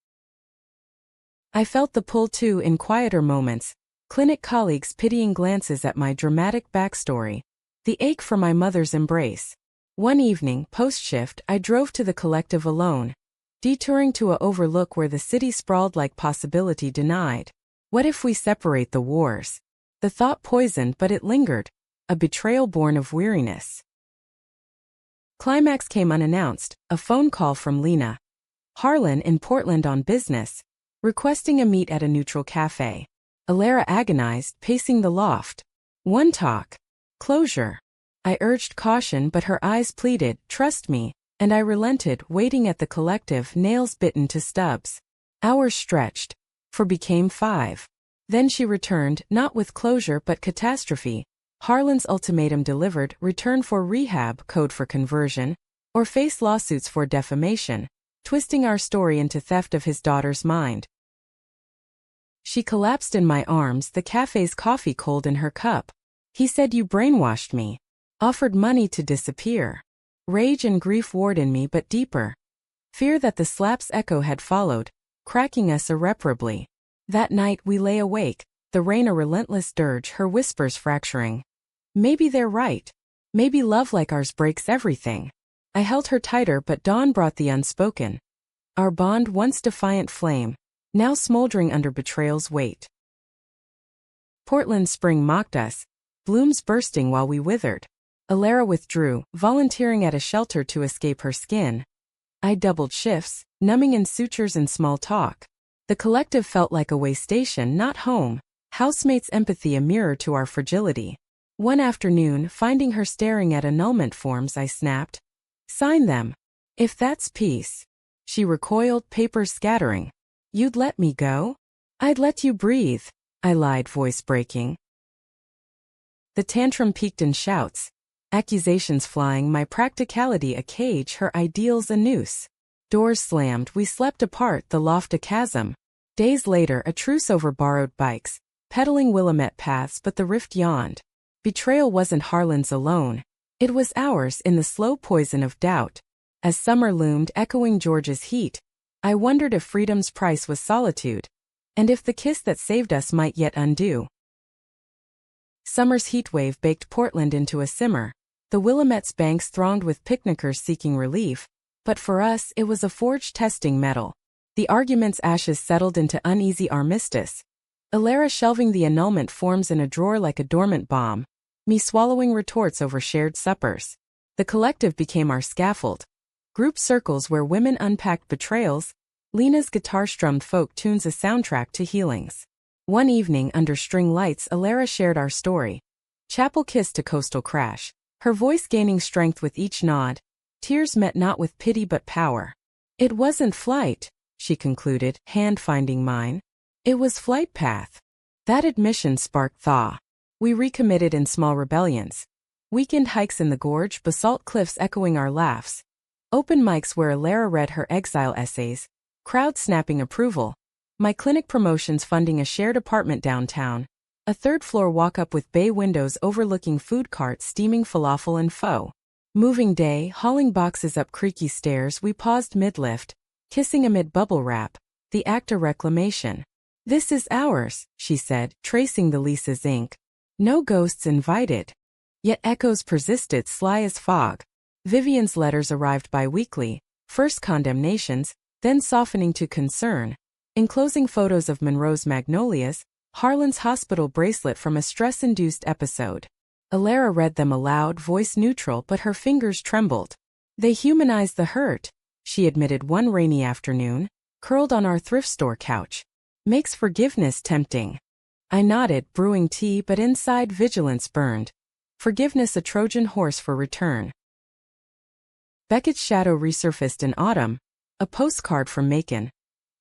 I felt the pull too in quieter moments, clinic colleagues pitying glances at my dramatic backstory, the ache for my mother's embrace. One evening, post-shift, I drove to the collective alone, detouring to a overlook where the city sprawled like possibility denied. What if we separate the wars? The thought poisoned, but it lingered, a betrayal born of weariness. Climax came unannounced, a phone call from Lena Harlan in Portland on business, requesting a meet at a neutral cafe. Alara agonized, pacing the loft. One talk. Closure. I urged caution, but her eyes pleaded, trust me, and I relented, waiting at the collective, nails bitten to stubs. Hours stretched. Became 5. Then she returned, not with closure but catastrophe. Harlan's ultimatum delivered, return for rehab, code for conversion, or face lawsuits for defamation, twisting our story into theft of his daughter's mind. She collapsed in my arms, the cafe's coffee cold in her cup. He said you brainwashed me. Offered money to disappear. Rage and grief warred in me but deeper. Fear that the slap's echo had followed, cracking us irreparably. That night we lay awake, the rain a relentless dirge, her whispers fracturing. Maybe they're right. Maybe love like ours breaks everything. I held her tighter but dawn brought the unspoken. Our bond, once defiant flame, now smoldering under betrayal's weight. Portland spring mocked us, blooms bursting while we withered. Alara withdrew, volunteering at a shelter to escape her skin. I doubled shifts, numbing in sutures and small talk. The collective felt like a way station, not home. Housemates' empathy a mirror to our fragility. One afternoon, finding her staring at annulment forms, I snapped, sign them. If that's peace. She recoiled, papers scattering. You'd let me go? I'd let you breathe, I lied, voice breaking. The tantrum peaked in shouts. Accusations flying, my practicality a cage, her ideals a noose. Doors slammed, we slept apart, the loft a chasm. Days later, a truce over borrowed bikes, pedaling Willamette paths, but the rift yawned. Betrayal wasn't Harlan's alone. It was ours in the slow poison of doubt. As summer loomed echoing George's heat, I wondered if freedom's price was solitude, and if the kiss that saved us might yet undo. Summer's heatwave baked Portland into a simmer. The Willamette's banks thronged with picnickers seeking relief, but for us it was a forge testing metal. The argument's ashes settled into uneasy armistice. Alara shelving the annulment forms in a drawer like a dormant bomb, me swallowing retorts over shared suppers. The collective became our scaffold. Group circles where women unpacked betrayals, Lena's guitar-strummed folk tunes a soundtrack to healings. One evening under string lights Alara shared our story. Chapel kiss to coastal crash, her voice gaining strength with each nod, tears met not with pity but power. It wasn't flight, she concluded, hand finding mine. It was flight path. That admission sparked thaw. We recommitted in small rebellions. Weekend hikes in the gorge, basalt cliffs echoing our laughs. Open mics where Alara read her exile essays, crowd snapping approval. My clinic promotions funding a shared apartment downtown. A third-floor walk-up with bay windows overlooking food carts steaming falafel and pho. Moving day, hauling boxes up creaky stairs, we paused mid-lift, kissing amid bubble wrap, the act of reclamation. This is ours, she said, tracing the lease's ink. No ghosts invited. Yet echoes persisted sly as fog. Vivian's letters arrived bi-weekly, first condemnations, then softening to concern. Enclosing photos of Monroe's magnolias, Harlan's hospital bracelet from a stress-induced episode. Alara read them aloud, voice neutral, but her fingers trembled. They humanized the hurt, she admitted one rainy afternoon, curled on our thrift store couch. Makes forgiveness tempting. I nodded, brewing tea, but inside vigilance burned. Forgiveness a Trojan horse for return. Beckett's shadow resurfaced in autumn, a postcard from Macon.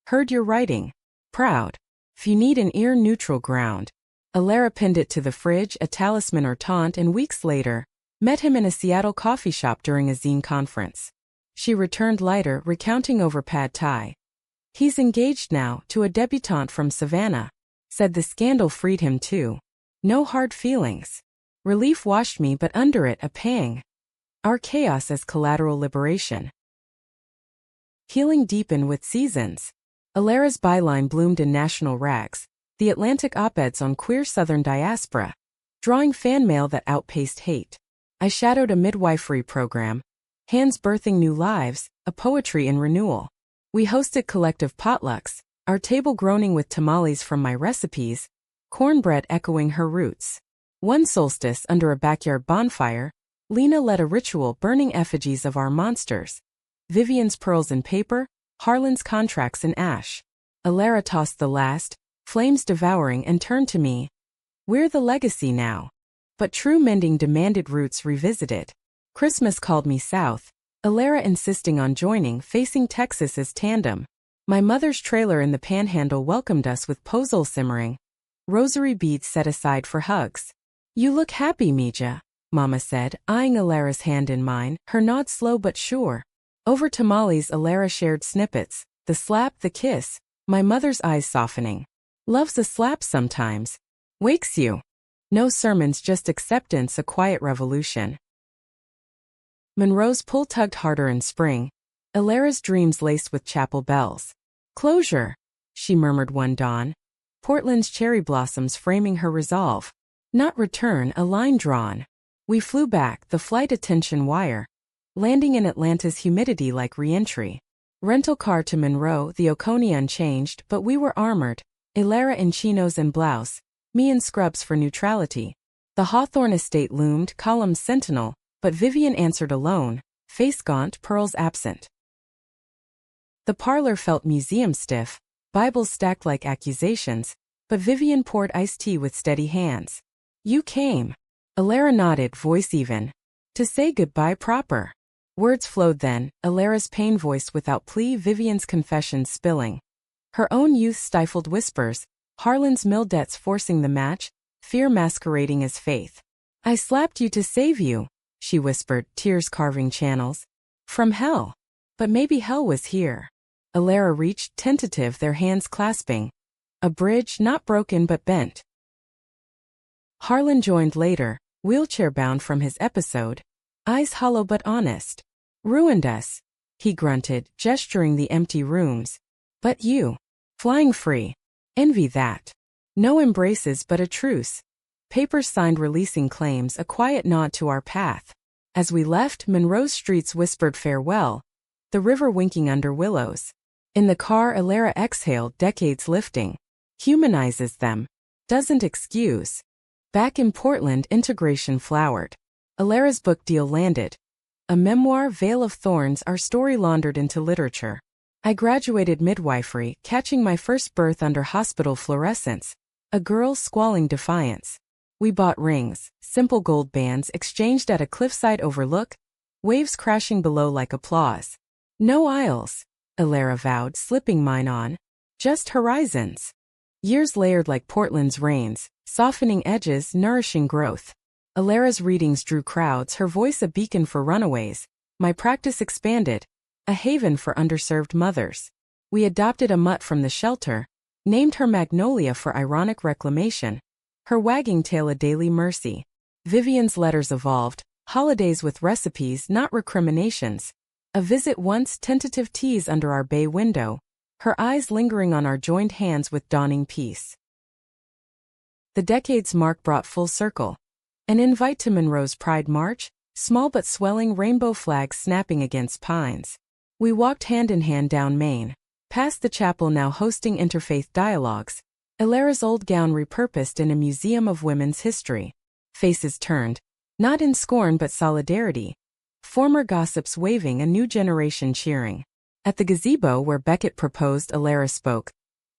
Heard your writing. Proud. If you need an ear-neutral ground. Alara pinned it to the fridge, a talisman or taunt, and weeks later, met him in a Seattle coffee shop during a zine conference. She returned lighter, recounting over pad thai. He's engaged now, to a debutante from Savannah. Said the scandal freed him too. No hard feelings. Relief washed me, but under it a pang. Our chaos as collateral liberation. Healing deepened with seasons. Alara's byline bloomed in national rags, the Atlantic op-eds on queer Southern diaspora, drawing fan mail that outpaced hate. I shadowed a midwifery program, hands birthing new lives, a poetry in renewal. We hosted collective potlucks, our table groaning with tamales from my recipes, cornbread echoing her roots. One solstice under a backyard bonfire, Lena led a ritual burning effigies of our monsters. Vivian's pearls in paper, Harlan's contracts in ash. Alara tossed the last, flames devouring, and turned to me. We're the legacy now. But true mending demanded roots revisited. Christmas called me south, Alara insisting on joining, facing Texas as tandem. My mother's trailer in the panhandle welcomed us with pozole simmering. Rosary beads set aside for hugs. You look happy, Mija, Mama said, eyeing Alara's hand in mine, her nod slow but sure. Over tamales Alara shared snippets, the slap, the kiss, my mother's eyes softening. Love's a slap sometimes. Wakes you. No sermons, just acceptance, a quiet revolution. Monroe's pull tugged harder in spring. Alara's dreams laced with chapel bells. Closure, she murmured one dawn. Portland's cherry blossoms framing her resolve. Not return, a line drawn. We flew back, the flight attention wire. Landing in Atlanta's humidity like re-entry. Rental car to Monroe, the Oconee unchanged, but we were armored. Alara in chinos and blouse, me in scrubs for neutrality. The Hawthorne estate loomed, columns sentinel, but Vivian answered alone, face gaunt, pearls absent. The parlor felt museum stiff, Bibles stacked like accusations, but Vivian poured iced tea with steady hands. You came. Alara nodded, voice even. To say goodbye proper. Words flowed then, Alara's pain voiced without plea, Vivian's confessions spilling. Her own youth stifled whispers, Harlan's mill debts forcing the match, fear masquerading as faith. I slapped you to save you, she whispered, tears carving channels. From hell. But maybe hell was here. Alara reached, tentative, their hands clasping. A bridge not broken but bent. Harlan joined later, wheelchair-bound from his episode, eyes hollow but honest. Ruined us, he grunted, gesturing the empty rooms. But you, flying free. Envy that. No embraces but a truce. Papers signed releasing claims, a quiet nod to our path. As we left, Monroe's streets whispered farewell, the river winking under willows. In the car, Alara exhaled, decades lifting. Humanizes them. Doesn't excuse. Back in Portland, integration flowered. Alara's book deal landed. A memoir, Veil of Thorns, our story laundered into literature. I graduated midwifery, catching my first birth under hospital fluorescence. A girl squalling defiance. We bought rings, simple gold bands exchanged at a cliffside overlook, waves crashing below like applause. No aisles, Alara vowed, slipping mine on. Just horizons. Years layered like Portland's rains, softening edges, nourishing growth. Alara's readings drew crowds, her voice a beacon for runaways. My practice expanded, a haven for underserved mothers. We adopted a mutt from the shelter, named her Magnolia for ironic reclamation. Her wagging tail a daily mercy. Vivian's letters evolved, holidays with recipes, not recriminations. A visit once, tentative tease under our bay window, her eyes lingering on our joined hands with dawning peace. The decade's mark brought full circle. An invite to Monroe's Pride March, small but swelling, rainbow flags snapping against pines. We walked hand in hand down Main, past the chapel now hosting interfaith dialogues, Alara's old gown repurposed in a museum of women's history. Faces turned, not in scorn but solidarity. Former gossips waving, a new generation cheering. At the gazebo where Beckett proposed, Alara spoke.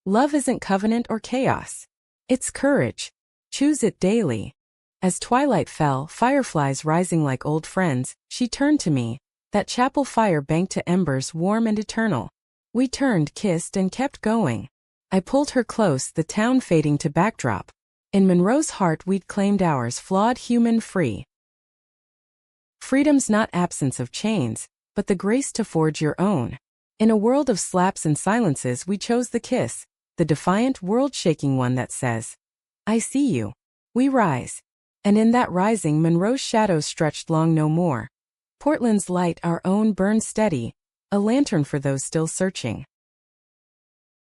Love isn't covenant or chaos. It's courage. Choose it daily. As twilight fell, fireflies rising like old friends, she turned to me, that chapel fire banked to embers warm and eternal. We turned, kissed, and kept going. I pulled her close, the town fading to backdrop. In Monroe's heart we'd claimed ours, flawed, human, free. Freedom's not absence of chains, but the grace to forge your own. In a world of slaps and silences we chose the kiss, the defiant, world-shaking one that says, I see you. We rise. And in that rising Monroe's shadow stretched long no more. Portland's light, our own, burned steady, a lantern for those still searching.